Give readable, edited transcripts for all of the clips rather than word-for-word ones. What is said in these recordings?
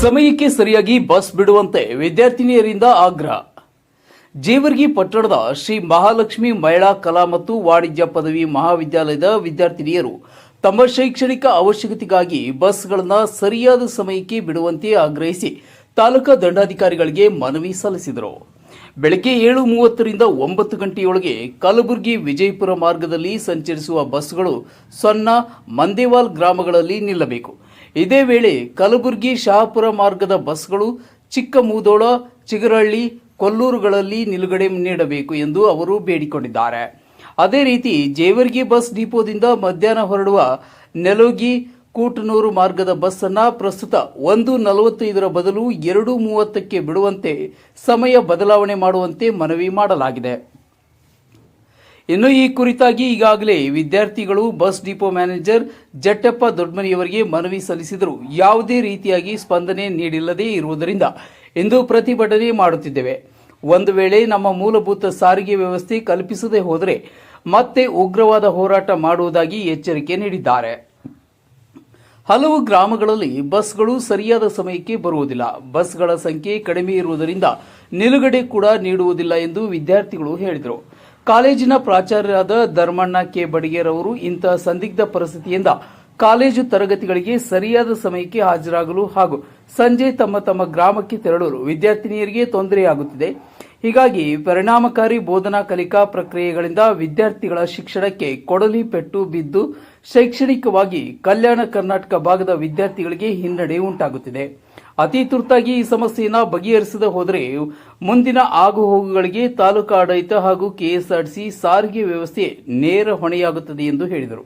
ಸಮಯಕ್ಕೆ ಸರಿಯಾಗಿ ಬಸ್ ಬಿಡುವಂತೆ ವಿದ್ಯಾರ್ಥಿನಿಯರಿಂದ ಆಗ್ರಹ. ಜೇವರ್ಗಿ ಪಟ್ಟಣದ ಶ್ರೀ ಮಹಾಲಕ್ಷ್ಮಿ ಮಹಿಳಾ ಕಲಾ ಮತ್ತು ವಾಣಿಜ್ಯ ಪದವಿ ಮಹಾವಿದ್ಯಾಲಯದ ವಿದ್ಯಾರ್ಥಿನಿಯರು ತಮ್ಮ ಶೈಕ್ಷಣಿಕ ಅವಶ್ಯಕತೆಗಾಗಿ ಬಸ್ಗಳನ್ನು ಸರಿಯಾದ ಸಮಯಕ್ಕೆ ಬಿಡುವಂತೆ ಆಗ್ರಹಿಸಿ ತಾಲೂಕಾ ದಂಡಾಧಿಕಾರಿಗಳಿಗೆ ಮನವಿ ಸಲ್ಲಿಸಿದರು. ಬೆಳಗ್ಗೆ 7:30ರಿಂದ 9 ಗಂಟೆಯೊಳಗೆ ಕಲಬುರಗಿ ವಿಜಯಪುರ ಮಾರ್ಗದಲ್ಲಿ ಸಂಚರಿಸುವ ಬಸ್ಗಳು ಸೊನ್ನ ಮಂದೇವಾಲ್ ಗ್ರಾಮಗಳಲ್ಲಿ ನಿಲ್ಲಬೇಕು. ಇದೇ ವೇಳೆ ಕಲಬುರಗಿ ಶಹಾಪುರ ಮಾರ್ಗದ ಬಸ್ಗಳು ಚಿಕ್ಕಮೂದೋಳ, ಚಿಗರಹಳ್ಳಿ, ಕೊಲ್ಲೂರುಗಳಲ್ಲಿ ನಿಲುಗಡೆ ನೀಡಬೇಕು ಎಂದು ಅವರು ಬೇಡಿಕೊಂಡಿದ್ದಾರೆ. ಅದೇ ರೀತಿ ಜೇವರ್ಗಿ ಬಸ್ ಡಿಪೋದಿಂದ ಮಧ್ಯಾಹ್ನ ಹೊರಡುವ ನೆಲೋಗಿ ಕೂಟನೂರು ಮಾರ್ಗದ ಬಸ್ ಅನ್ನು ಪ್ರಸ್ತುತ 1:45 ಬದಲು 2:30ಕ್ಕೆ ಬಿಡುವಂತೆ ಸಮಯ ಬದಲಾವಣೆ ಮಾಡುವಂತೆ ಮನವಿ ಮಾಡಲಾಗಿದೆ. ಇನ್ನು ಈ ಕುರಿತಾಗಿ ಈಗಾಗಲೇ ವಿದ್ಯಾರ್ಥಿಗಳು ಬಸ್ ಡಿಪೋ ಮ್ಯಾನೇಜರ್ ಜಟ್ಟಪ್ಪ ದೊಡ್ಡಮನಿಯವರಿಗೆ ಮನವಿ ಸಲ್ಲಿಸಿದರೂ ಯಾವುದೇ ರೀತಿಯಾಗಿ ಸ್ಪಂದನೆ ನೀಡಿಲ್ಲದೇ ಇರುವುದರಿಂದ ಇಂದು ಪ್ರತಿಭಟನೆ ಮಾಡುತ್ತಿದ್ದೇವೆ. ಒಂದು ವೇಳೆ ನಮ್ಮ ಮೂಲಭೂತ ಸಾರಿಗೆ ವ್ಯವಸ್ಥೆ ಕಲ್ಪಿಸದೇ ಹೋದರೆ ಮತ್ತೆ ಉಗ್ರವಾದ ಹೋರಾಟ ಮಾಡುವುದಾಗಿ ಎಚ್ಚರಿಕೆ ನೀಡಿದ್ದಾರೆ. ಹಲವು ಗ್ರಾಮಗಳಲ್ಲಿ ಬಸ್ಗಳು ಸರಿಯಾದ ಸಮಯಕ್ಕೆ ಬರುವುದಿಲ್ಲ. ಬಸ್ಗಳ ಸಂಖ್ಯೆ ಕಡಿಮೆ ಇರುವುದರಿಂದ ನಿಲುಗಡೆ ಕೂಡ ನೀಡುವುದಿಲ್ಲ ಎಂದು ವಿದ್ಯಾರ್ಥಿಗಳು ಹೇಳಿದರು. ಕಾಲೇಜಿನ ಪ್ರಾಚಾರ್ಯರಾದ ಧರ್ಮಣ್ಣ ಕೆ ಬಡಿಗೇರ್ ಅವರು ಇಂತಹ ಸಂದಿಗ್ಧ ಪರಿಸ್ಥಿತಿಯಿಂದ ಕಾಲೇಜು ತರಗತಿಗಳಿಗೆ ಸರಿಯಾದ ಸಮಯಕ್ಕೆ ಹಾಜರಾಗಲು ಹಾಗೂ ಸಂಜೆ ತಮ್ಮ ತಮ್ಮ ಗ್ರಾಮಕ್ಕೆ ತೆರಳಲು ವಿದ್ಯಾರ್ಥಿನಿಯರಿಗೆ ತೊಂದರೆಯಾಗುತ್ತಿದೆ. ಹೀಗಾಗಿ ಪರಿಣಾಮಕಾರಿ ಬೋಧನಾ ಕಲಿಕಾ ಪ್ರಕ್ರಿಯೆಗಳಿಂದ ವಿದ್ಯಾರ್ಥಿಗಳ ಶಿಕ್ಷಣಕ್ಕೆ ಕೊಡಲಿ ಪೆಟ್ಟು ಬಿದ್ದು ಶೈಕ್ಷಣಿಕವಾಗಿ ಕಲ್ಯಾಣ ಕರ್ನಾಟಕ ಭಾಗದ ವಿದ್ಯಾರ್ಥಿಗಳಿಗೆ ಹಿನ್ನಡೆ ಉಂಟಾಗುತ್ತಿದೆ. ಅತಿ ತುರ್ತಾಗಿ ಈ ಸಮಸ್ಯೆಯನ್ನು ಬಗೆಹರಿಸದೆ ಹೋದರೆ ಮುಂದಿನ ಆಗುಹೋಗುಗಳಿಗೆ ತಾಲೂಕಾ ಆಡಳಿತ ಹಾಗೂ ಕೆಎಸ್ಆರ್ಟಿಸಿ ಸಾರಿಗೆ ವ್ಯವಸ್ಥೆ ನೇರ ಹೊಣೆಯಾಗುತ್ತದೆ ಎಂದು ಹೇಳಿದರು.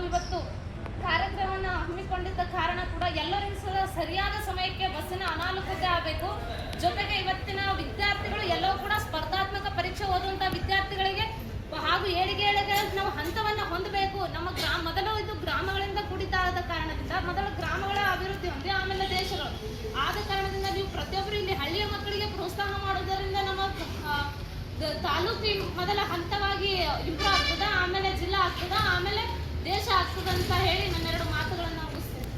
ಇವತ್ತು ಕಾರ್ಯಕ್ರಮವನ್ನು ಹಮ್ಮಿಕೊಂಡಿದ್ದ ಕಾರಣ ಕೂಡ ಎಲ್ಲರಿಗೂ ಸರಿಯಾದ ಸಮಯಕ್ಕೆ ಬಸ್ಸಿನ ಅನಾನುಕೂಲತೆ ಆಗಬೇಕು. ಜೊತೆಗೆ ಇವತ್ತಿನ ವಿದ್ಯಾರ್ಥಿಗಳು ಎಲ್ಲವೂ ಕೂಡ ಸ್ಪರ್ಧಾತ್ಮಕ ಪರೀಕ್ಷೆ ಓದುವಂತಹ ವಿದ್ಯಾರ್ಥಿಗಳಿಗೆ ಹಾಗೂ ಏಳಿಗೆ ನಾವು ಹಂತವನ್ನು ಹೊಂದಬೇಕು. ನಮ್ಮ ಮೊದಲು ಇದು ಗ್ರಾಮಗಳಿಂದ ಕೂಡಿದ್ದಾದ ಕಾರಣದಿಂದ ಮೊದಲು ಗ್ರಾಮಗಳ ಅಭಿವೃದ್ಧಿ ಹೊಂದಿ ಆಮೇಲೆ ದೇಶಗಳು ಆದ ಕಾರಣದಿಂದ ನೀವು ಪ್ರತಿಯೊಬ್ಬರು ಇಲ್ಲಿ ಹಳ್ಳಿಯ ಮಕ್ಕಳಿಗೆ ಪ್ರೋತ್ಸಾಹ ಮಾಡೋದರಿಂದ ನಮ್ಮ ತಾಲೂಕು ಮೊದಲ ಹಂತವಾಗಿ ಇಂಪ್ರೂವ್ ಆಗ್ತದ, ಆಮೇಲೆ ಜಿಲ್ಲಾ ಆಗ್ತದ, ಆಮೇಲೆ ದೇಶ ಆಗ್ತದ ಅಂತ ಹೇಳಿ ನನ್ನೆರಡು ಮಾತುಗಳನ್ನು ಮುಗಿಸ್ತೇನೆ.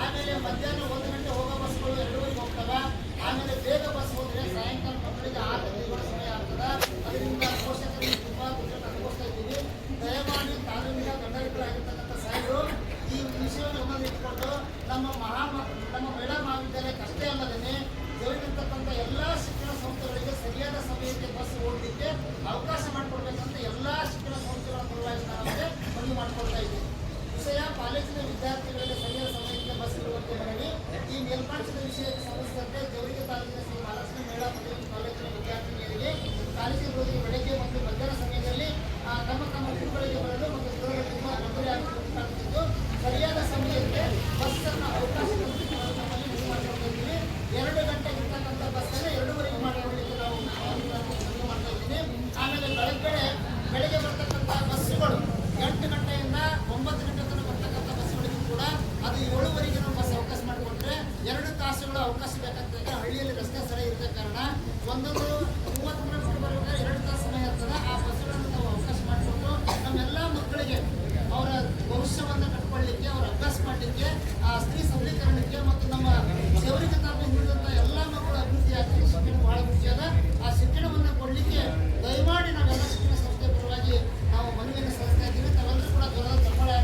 ಆಮೇಲೆ ಮಧ್ಯಾಹ್ನ 1 ಗಂಟೆ ಹೋಗೋ ಬಸ್ಗಳು 2 ಹೋಗ್ತವೆ. ಆಮೇಲೆ ಬೇಗ ಬಸ್ ಹೋದ್ರೆ ಸಾಯಂಕಾಲ ಮಕ್ಕಳಿಗೆ 6 ಗಂಟೆಗಳ ಸಮಯ ಆಗ್ತದೆ. ಅದರಿಂದ ಪೋಷಕರಿಗೆ ತುಂಬಾ ದುಡ್ಡನ್ನು ಅನುಭವಿಸ್ತಾ ಇದ್ದೀವಿ. ದಯಮಾಡಿ ತಾಲೂಕಿನ ಗಂಡರಿಗಳಾಗಿರ್ತಕ್ಕಂಥ ಸಾಹೇಬರು ಈ ವಿಷಯವನ್ನು ಗಮನದಲ್ಲಿಟ್ಟುಕೊಂಡು ನಮ್ಮ ಮಹಿಳಾ ಮಹಾವಿದ್ಯಾಲಯಕ್ಕೆ ಅಷ್ಟೇ ಅಲ್ಲದೇ ಜರುಗಿರ್ತಕ್ಕಂಥ ಎಲ್ಲ ಶಿಕ್ಷಣ ಸಂಸ್ಥೆಗಳಿಗೆ ಸರಿಯಾದ ಸಮಯಕ್ಕೆ ಬಸ್ ಓಡಲಿಕ್ಕೆ ಅವಕಾಶ ಮಾಡಿಕೊಡ್ಬೇಕಂತ ಎಲ್ಲ ಶಿಕ್ಷಣ ಸಂಸ್ಥೆಗಳ ಪರವಾಗಿ ನಾವು ಮನವಿ ಮಾಡಿಕೊಳ್ತಾ ಇದ್ದೀವಿ. ವಿಷಯ ಕಾಲೇಜಿನ ವಿದ್ಯಾರ್ಥಿಗಳಿಗೆ ಸರಿಯಾದ ಸಮಯಕ್ಕೆ ಬಸ್ ಇರುವಂತೆ ಮನವಿ. ಈ ಮೇಲ್ಕಾಣಿಸಿದ ವಿಷಯಕ್ಕೆ ಸಂಬಂಧಿಸಿದಂತೆ ಜವರಿಗೆ ತಾಲೂಕಿನ ಶ್ರೀ ಮಹಾಲಕ್ಷ್ಮಿ ಮಹಿಳಾ ಪದವಿ ಕಾಲೇಜಿನ ವಿದ್ಯಾರ್ಥಿನಿಯರಿಗೆ ಕಾಲೇಜಿಗೆ ಹೋಗಿ ಬೆಳಗ್ಗೆ ಮತ್ತು ಮಧ್ಯಾಹ್ನ ಸಮಯದಲ್ಲಿ ತಮ್ಮ ಊರುಗಳಿಗೆ ಬರಲು ಮತ್ತು ಗೃಹಗಳಿಗೆ ತುಂಬಾ ತೊಂದರೆ ಆಗುತ್ತಿದ್ದು ಸರಿಯಾದ ಸಮಯಕ್ಕೆ ಬಸ್ಸನ್ನು ಅವಕಾಶ ನಮ್ಮಲ್ಲಿ ಮನವಿ ಮಾಡಿಕೊಳ್ತಾ ಇದ್ದೀವಿ. 2 ಗಂಟೆಗೆ ಇರ್ತಕ್ಕಂಥ ಬಸ್ಸನ್ನು 2:30 ಮಾಡಿಕೊಳ್ಳಲಿಕ್ಕೆ ನಾವು ಮನವಿ ಮಾಡ್ತಾ ಇದ್ದೀನಿ. ಆಮೇಲೆ ಬೆಳಗ್ಗೆ ಬರ್ತಕ್ಕಂಥ ಬಸ್ಸುಗಳು 8 ಗಂಟೆಯಿಂದ 9 ಗಂಟೆ ತನಕ ಬರ್ತಕ್ಕಂಥ ಬಸ್ಸುಗಳಿಗೂ ಕೂಡ ಅದು 7:30ಗೆ ನಾವು ಬಸ್ ಅವಕಾಶ ಮಾಡಿಕೊಟ್ರೆ 2 ತಾಸುಗಳ ಅವಕಾಶ ಬೇಕಾಗ್ತದೆ. ಹಳ್ಳಿಯಲ್ಲಿ ರಸ್ತೆ ಸರಿ ಇರದ ಕಾರಣ ಒಂದೊಂದು 30 ಕಿಲೋಮೀಟರ್ ಬರಬೇಕಾದ್ರೆ 2 ತಾಸು ಸಮಯ ಆಗ್ತದೆ. ಆ ಬಸ್ಸುಗಳನ್ನು ನಾವು ಅವಕಾಶ ಮಾಡಿಕೊಟ್ಟು ನಮ್ಮೆಲ್ಲ ಮಕ್ಕಳಿಗೆ ಅವರ ಭವಿಷ್ಯವನ್ನು ಕಟ್ಕೊಳ್ಳಿಕ್ಕೆ, ಅವರ ಅಭ್ಯಾಸ ಮಾಡಲಿಕ್ಕೆ, ಆ ಸ್ತ್ರೀ ಸಬಲೀಕರಣಕ್ಕೆ ಮತ್ತು ನಮ್ಮ ಜವರಿಗೆ ತಾವು ಹಿಡಿದಂಥ ಎಲ್ಲ ಮಕ್ಕಳ ಅಭಿವೃದ್ಧಿ ಆಗ್ತದೆ. ಶಿಕ್ಷಣ ಬಹಳ ಮುಖ್ಯದ. ಆ ಶಿಕ್ಷಣವನ್ನು ಕೊಡಲಿಕ್ಕೆ ದಯಮಾಡಿ ನಾವೆಲ್ಲ ಶಿಕ್ಷಣ ಸಂಸ್ಥೆ ಪರವಾಗಿ ನಾವು ಮನವಿಯನ್ನು ಸಲ್ಲಿಸ್ತಾ ಇದ್ದೀವಿ. ತಾವೆಲ್ಲರೂ ಕೂಡ ಜ್ವರದ ಚಪ್ಪಾಳೆ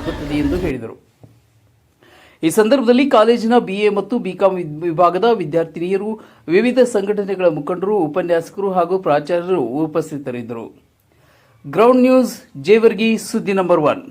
ಹಾಕಿ ಎಂದು ಹೇಳಿದರು. ಈ ಸಂದರ್ಭದಲ್ಲಿ ಕಾಲೇಜಿನ ಬಿಎ ಮತ್ತು ಬಿಕಾಂ ವಿಭಾಗದ ವಿದ್ಯಾರ್ಥಿನಿಯರು, ವಿವಿಧ ಸಂಘಟನೆಗಳ ಮುಖಂಡರು, ಉಪನ್ಯಾಸಕರು ಹಾಗೂ ಪ್ರಾಚಾರ್ಯರು ಉಪಸ್ಥಿತರಿದ್ದರು. ಗ್ರೌಂಡ್ ನ್ಯೂಸ್, ಜೇವರ್ಗಿ, ಸುದ್ದಿ ನಂಬರ್ 1.